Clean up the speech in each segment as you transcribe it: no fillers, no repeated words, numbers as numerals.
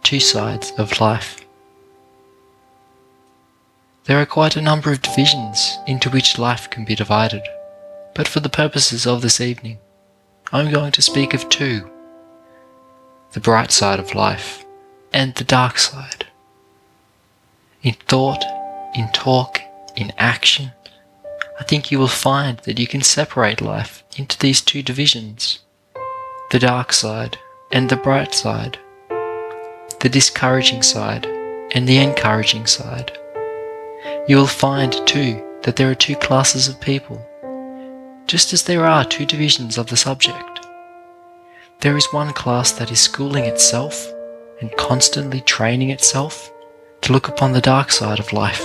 two sides of life. There are quite a number of divisions into which life can be divided, but for the purposes of this evening, I'm going to speak of two: the bright side of life and the dark side. In thought, in talk, in action, I think you will find that you can separate life into these two divisions: the dark side and the bright side, the discouraging side and the encouraging side. You will find too that there are two classes of people, just as there are two divisions of the subject. There is one class that is schooling itself and constantly training itself to look upon the dark side of life.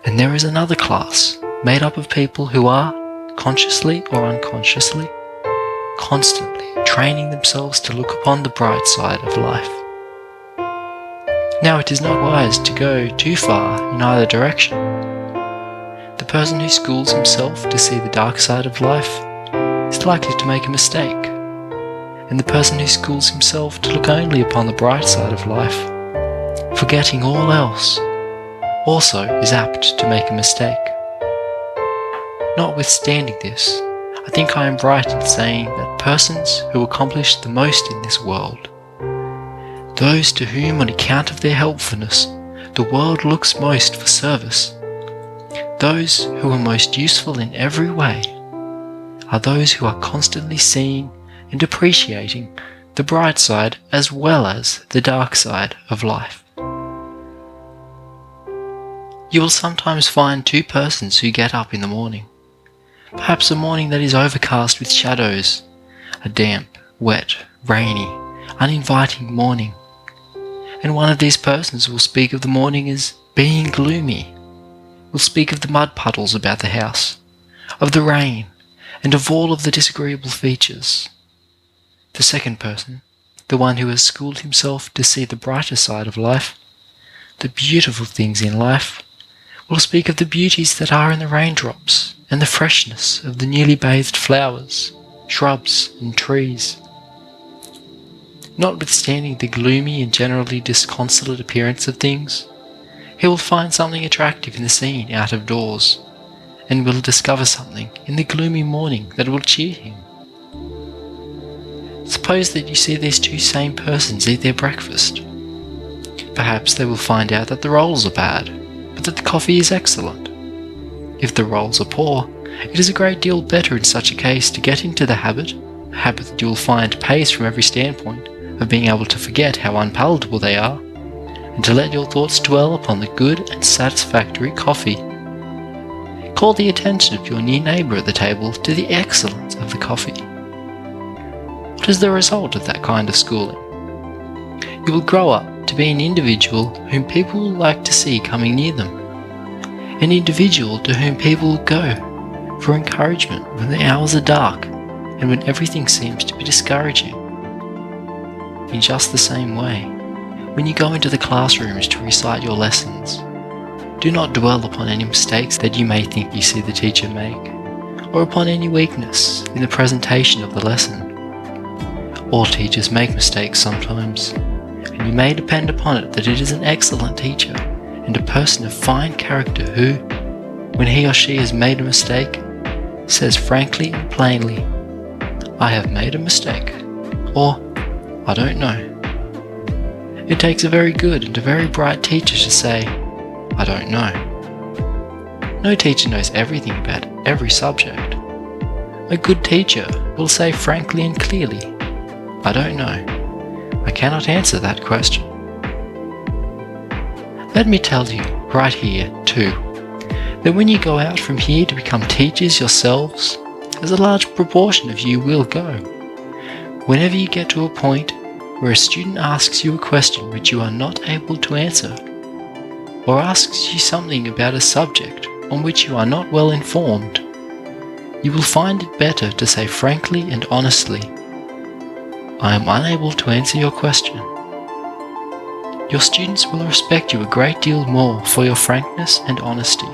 And there is another class made up of people who are, consciously or unconsciously, constantly training themselves to look upon the bright side of life. Now, it is not wise to go too far in either direction. The person who schools himself to see the dark side of life is likely to make a mistake, and the person who schools himself to look only upon the bright side of life, forgetting all else, also is apt to make a mistake. Notwithstanding this, I think I am right in saying that persons who accomplish the most in this world, those to whom on account of their helpfulness the world looks most for service, those who are most useful in every way, are those who are constantly seeing and appreciating the bright side as well as the dark side of life. You will sometimes find two persons who get up in the morning, perhaps a morning that is overcast with shadows, a damp, wet, rainy, uninviting morning, and one of these persons will speak of the morning as being gloomy, will speak of the mud puddles about the house, of the rain, and of all of the disagreeable features. The second person, the one who has schooled himself to see the brighter side of life, the beautiful things in life, will speak of the beauties that are in the raindrops and the freshness of the newly bathed flowers, shrubs and trees. Notwithstanding the gloomy and generally disconsolate appearance of things, he will find something attractive in the scene out of doors, and will discover something in the gloomy morning that will cheer him. Suppose that you see these two same persons eat their breakfast. Perhaps they will find out that the rolls are bad, but that the coffee is excellent. If the rolls are poor, it is a great deal better in such a case to get into the habit, a habit that you will find pays from every standpoint, of being able to forget how unpalatable they are, and to let your thoughts dwell upon the good and satisfactory coffee. Call the attention of your near neighbour at the table to the excellence of the coffee. What is the result of that kind of schooling? You will grow up to be an individual whom people will like to see coming near them, an individual to whom people will go for encouragement when the hours are dark and when everything seems to be discouraging. In just the same way, when you go into the classrooms to recite your lessons, do not dwell upon any mistakes that you may think you see the teacher make, or upon any weakness in the presentation of the lesson. All teachers make mistakes sometimes, and you may depend upon it that it is an excellent teacher and a person of fine character who, when he or she has made a mistake, says frankly and plainly, "I have made a mistake," or "I don't know." It takes a very good and a very bright teacher to say, "I don't know." No teacher knows everything about every subject. A good teacher will say frankly and clearly, "I don't know. I cannot answer that question." Let me tell you right here, too, that when you go out from here to become teachers yourselves, as a large proportion of you will go, whenever you get to a point where a student asks you a question which you are not able to answer, or asks you something about a subject on which you are not well informed, you will find it better to say frankly and honestly, "I am unable to answer your question." Your students will respect you a great deal more for your frankness and honesty.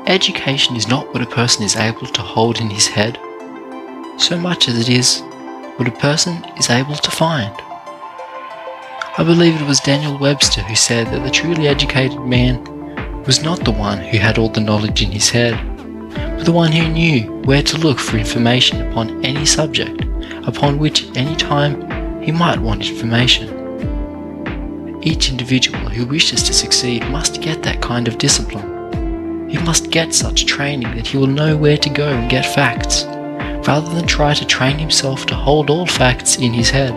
Education is not what a person is able to hold in his head, so much as it is what a person is able to find. I believe it was Daniel Webster who said that the truly educated man was not the one who had all the knowledge in his head, but the one who knew where to look for information upon any subject upon which at any time he might want information. Each individual who wishes to succeed must get that kind of discipline. He must get such training that he will know where to go and get facts, rather than try to train himself to hold all facts in his head.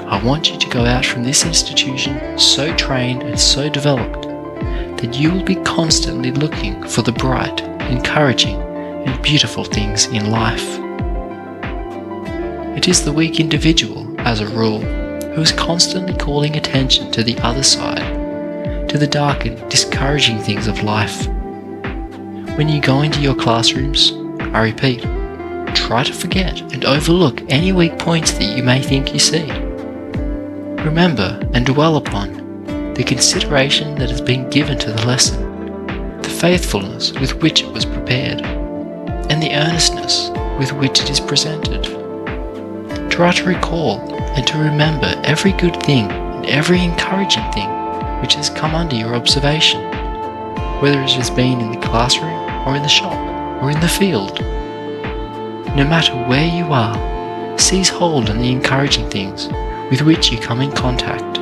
I want you to go out from this institution so trained and so developed that you will be constantly looking for the bright, encouraging, and beautiful things in life. It is the weak individual, as a rule, who is constantly calling attention to the other side, to the dark and discouraging things of life. When you go into your classrooms, I repeat, try to forget and overlook any weak points that you may think you see. Remember and dwell upon the consideration that has been given to the lesson, the faithfulness with which it was prepared, and the earnestness with which it is presented. Try to recall and to remember every good thing and every encouraging thing which has come under your observation, whether it has been in the classroom or in the shop or in the field. No matter where you are, seize hold on the encouraging things with which you come in contact.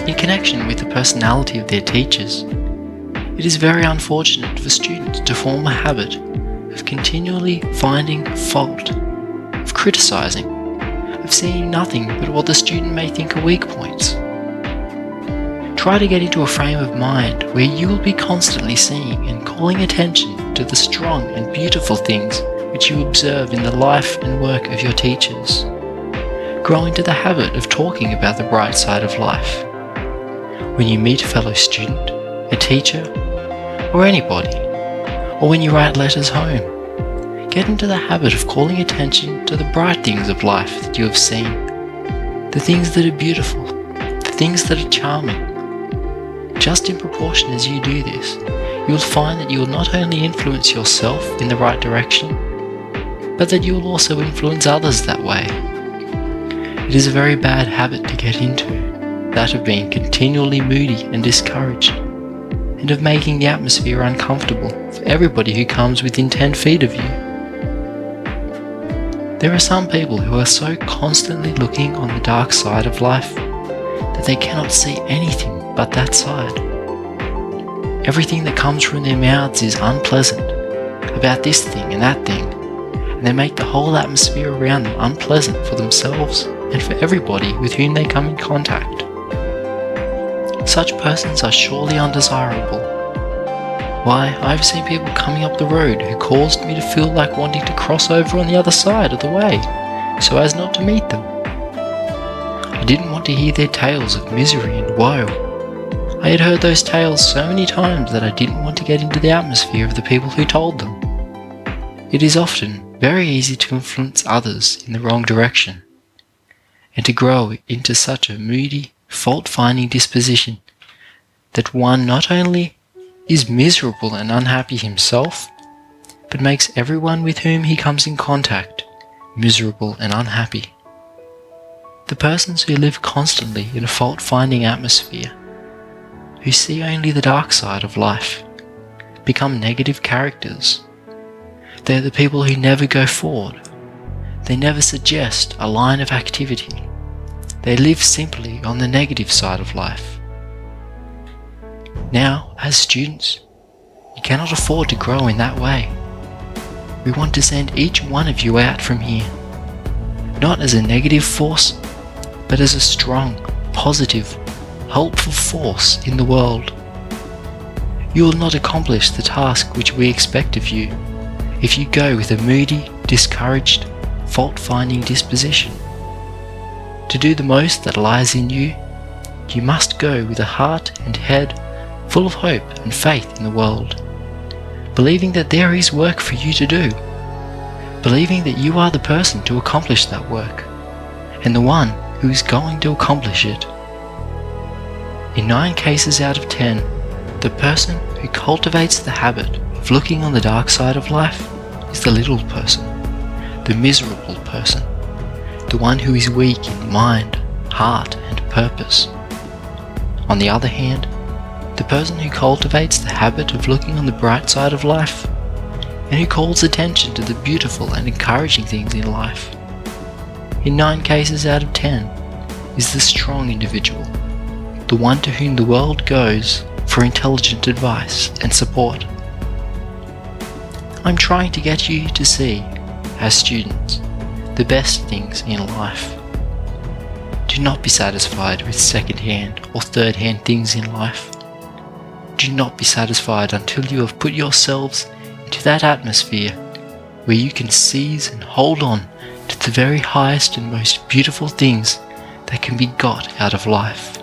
In connection with the personality of their teachers, it is very unfortunate for students to form a habit of continually finding fault, of criticizing, of seeing nothing but what the student may think are weak points. Try to get into a frame of mind where you will be constantly seeing and calling attention to the strong and beautiful things which you observe in the life and work of your teachers. Grow into the habit of talking about the bright side of life. When you meet a fellow student, a teacher, or anybody, or when you write letters home, get into the habit of calling attention to the bright things of life that you have seen, the things that are beautiful, the things that are charming. Just in proportion as you do this, you will find that you will not only influence yourself in the right direction, but that you will also influence others that way. It is a very bad habit to get into, that of being continually moody and discouraged, and of making the atmosphere uncomfortable for everybody who comes within 10 feet of you. There are some people who are so constantly looking on the dark side of life that they cannot see anything but that side. Everything that comes from their mouths is unpleasant, about this thing and that thing, and they make the whole atmosphere around them unpleasant for themselves and for everybody with whom they come in contact. Such persons are surely undesirable. Why, I've seen people coming up the road who caused me to feel like wanting to cross over on the other side of the way, so as not to meet them. I didn't want to hear their tales of misery and woe. I had heard those tales so many times that I didn't want to get into the atmosphere of the people who told them. It is often very easy to influence others in the wrong direction, and to grow into such a moody, fault-finding disposition that one not only is miserable and unhappy himself, but makes everyone with whom he comes in contact miserable and unhappy. The persons who live constantly in a fault-finding atmosphere, who see only the dark side of life, become negative characters. They are the people who never go forward. They never suggest a line of activity. They live simply on the negative side of life. Now, as students, you cannot afford to grow in that way. We want to send each one of you out from here, not as a negative force, but as a strong, positive, helpful force in the world. You will not accomplish the task which we expect of you if you go with a moody, discouraged, fault-finding disposition. To do the most that lies in you, you must go with a heart and head full of hope and faith in the world, believing that there is work for you to do, believing that you are the person to accomplish that work, and the one who is going to accomplish it. In 9 cases out of 10, the person who cultivates the habit of looking on the dark side of life is the little person, the miserable person, the one who is weak in mind, heart, and purpose. On the other hand, the person who cultivates the habit of looking on the bright side of life, and who calls attention to the beautiful and encouraging things in life, in 9 cases out of 10, is the strong individual, the one to whom the world goes for intelligent advice and support. I'm trying to get you to see, as students, the best things in life. Do not be satisfied with second-hand or third-hand things in life. Do not be satisfied until you have put yourselves into that atmosphere where you can seize and hold on to the very highest and most beautiful things that can be got out of life.